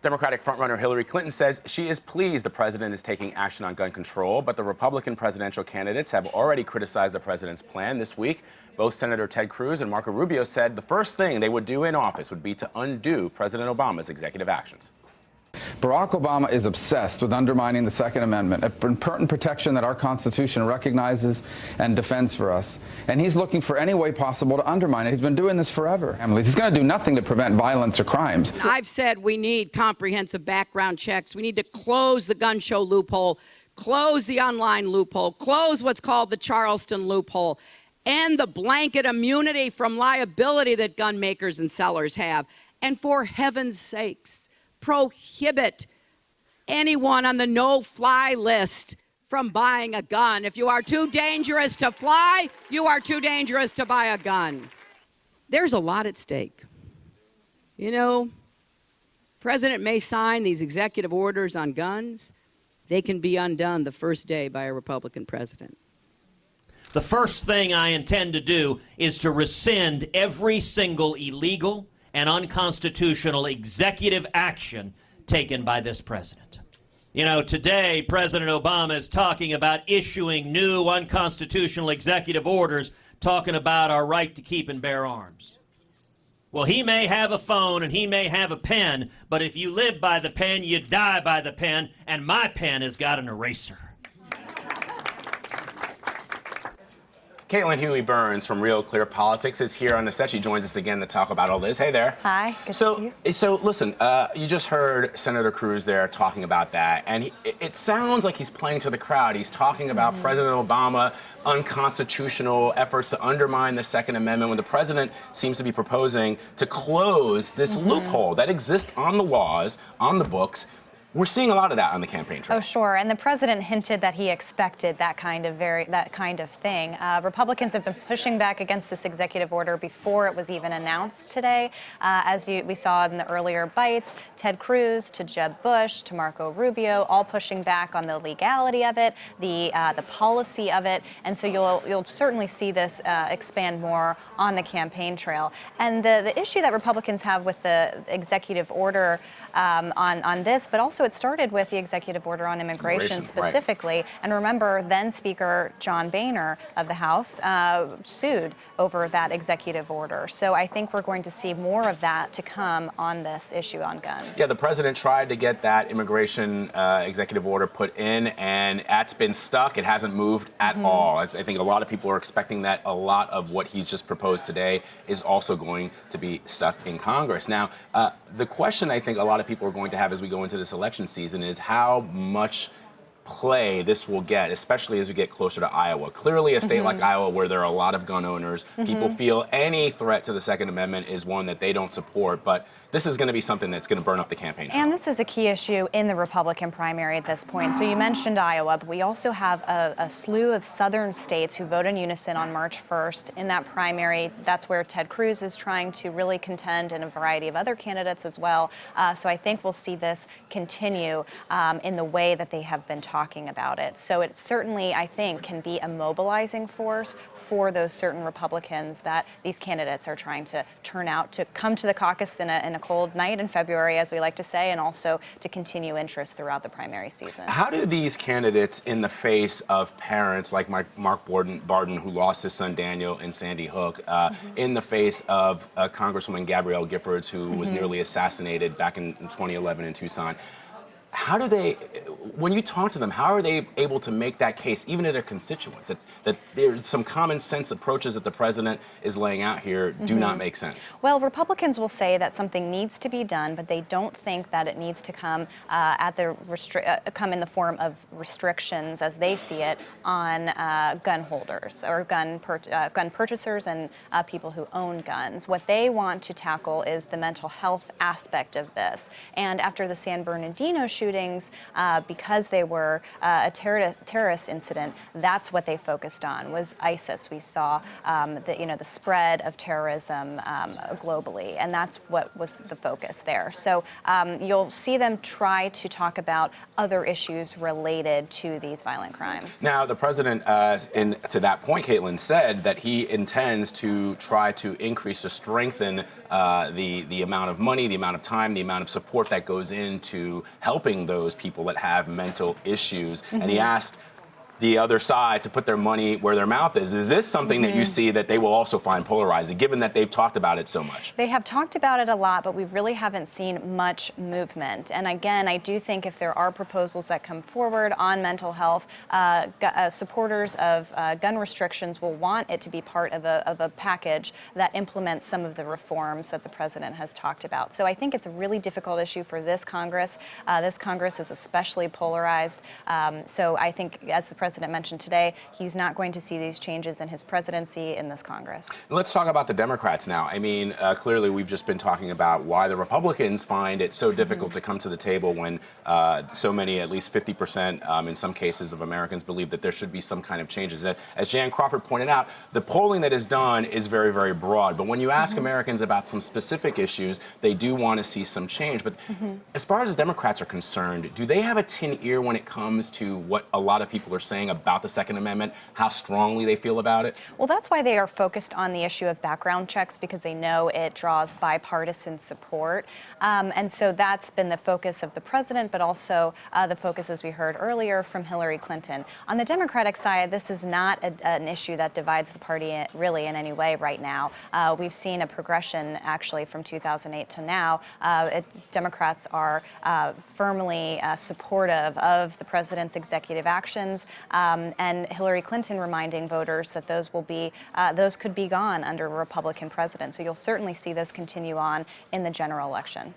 Democratic frontrunner Hillary Clinton says she is pleased the president is taking action on gun control, but the Republican presidential candidates have already criticized the president's plan this week. Both Senator Ted Cruz and Marco Rubio said the first thing they would do in office would be to undo President Obama's executive actions. Barack Obama is obsessed with undermining the Second Amendment, an important protection that our Constitution recognizes and defends for us. And he's looking for any way possible to undermine it. He's been doing this forever. He's going to do nothing to prevent violence or crimes. I've said we need comprehensive background checks. We need to close the gun show loophole, close the online loophole, close what's called the Charleston loophole, end the blanket immunity from liability that gun makers and sellers have. And for heaven's sakes, prohibit anyone on the no-fly list from buying a gun. If you are too dangerous to fly, you are too dangerous to buy a gun. There's a lot at stake. You know, President may sign these executive orders on guns. They can be undone the first day by a Republican president. The first thing I intend to do is to rescind every single illegal and unconstitutional executive action taken by this president. You know, today, President Obama is talking about issuing new unconstitutional executive orders, talking about our right to keep and bear arms. Well, he may have a phone and he may have a pen, but if you live by the pen, you die by the pen, and my pen has got an eraser. Caitlin Huey-Burns from Real Clear Politics is here on the set. She joins us again to talk about all this. Hey there. Hi. Good to see you. So listen, you just heard Senator Cruz there talking about that, and it sounds like he's playing to the crowd. He's talking about President Obama, unconstitutional efforts to undermine the Second Amendment, when the president seems to be proposing to close this loophole that exists on the laws, on the books. We're seeing a lot of that on the campaign trail. Oh, sure. And the president hinted that he expected that kind of thing. Republicans have been pushing back against this executive order before it was even announced today. As we saw in the earlier bites, Ted Cruz to Jeb Bush to Marco Rubio, all pushing back on the legality of it, the policy of it. And so you'll certainly see this expand more on the campaign trail. And the issue that Republicans have with the executive order on this, but also it started with the executive order on immigration specifically. Right. And remember, then Speaker John Boehner of the House sued over that executive order. So I think we're going to see more of that to come on this issue on guns. Yeah, the president tried to get that immigration executive order put in, and that's been stuck. It hasn't moved at all. I think a lot of people are expecting that a lot of what he's just proposed today is also going to be stuck in Congress. Now, the question I think a lot of people are going to have as we go into this election season is how much play this will get, especially as we get closer to Iowa. Clearly, a state like Iowa, where there are a lot of gun owners, people feel any threat to the Second Amendment is one that they don't support. But this is going to be something that's going to burn up the campaign trail. And this is a key issue in the Republican primary at this point. So you mentioned Iowa, but we also have a slew of southern states who vote in unison on March 1st. In that primary, that's where Ted Cruz is trying to really contend, and a variety of other candidates as well. So I think we'll see this continue in the way that they have been talking about it. So it certainly, I think, can be a mobilizing force for those certain Republicans that these candidates are trying to turn out to come to the caucus in a cold night in February, as we like to say, and also to continue interest throughout the primary season. How do these candidates, in the face of parents like Mark Barden, who lost his son Daniel in Sandy Hook, in the face of Congresswoman Gabrielle Giffords, who was nearly assassinated back in 2011 in Tucson, how do they, when you talk to them, how are they able to make that case, even to their constituents, that there's some common sense approaches that the president is laying out here do not make sense? Well, Republicans will say that something needs to be done, but they don't think that it needs to come come in the form of restrictions, as they see it, on gun holders or gun purchasers and people who own guns. What they want to tackle is the mental health aspect of this. And after the San Bernardino shooting, shootings, because they were a terrorist incident, that's what they focused on, was ISIS. We saw the spread of terrorism globally, and that's what was the focus there. So you'll see them try to talk about other issues related to these violent crimes. Now, the president, to that point, Caitlin, said that he intends to try to increase or strengthen the amount of money, the amount of time, the amount of support that goes into helping those people that have mental issues. And he asked the other side to put their money where their mouth is. Is this something that you see that they will also find polarizing, given that they've talked about it so much? They have talked about it a lot, but we really haven't seen much movement. And again, I do think if there are proposals that come forward on mental health, supporters of gun restrictions will want it to be part of a package that implements some of the reforms that the president has talked about. So I think it's a really difficult issue for this Congress. This Congress is especially polarized. So I think, as the president mentioned today, he's not going to see these changes in his presidency in this Congress. Let's talk about the Democrats now. I mean, clearly we've just been talking about why the Republicans find it so difficult to come to the table when so many, at least 50% in some cases of Americans, believe that there should be some kind of changes. As Jan Crawford pointed out, the polling that is done is very, very broad. But when you ask Americans about some specific issues, they do want to see some change. But as far as the Democrats are concerned, do they have a tin ear when it comes to what a lot of people are saying about the Second Amendment, how strongly they feel about it? Well, that's why they are focused on the issue of background checks, because they know it draws bipartisan support. And so that's been the focus of the president, but also the focus, as we heard earlier, from Hillary Clinton. On the Democratic side, this is not an issue that divides the party really in any way right now. We've seen a progression, actually, from 2008 to now. Democrats are firmly supportive of the president's executive actions. And Hillary Clinton reminding voters that those could be gone under a Republican president. So you'll certainly see this continue on in the general election.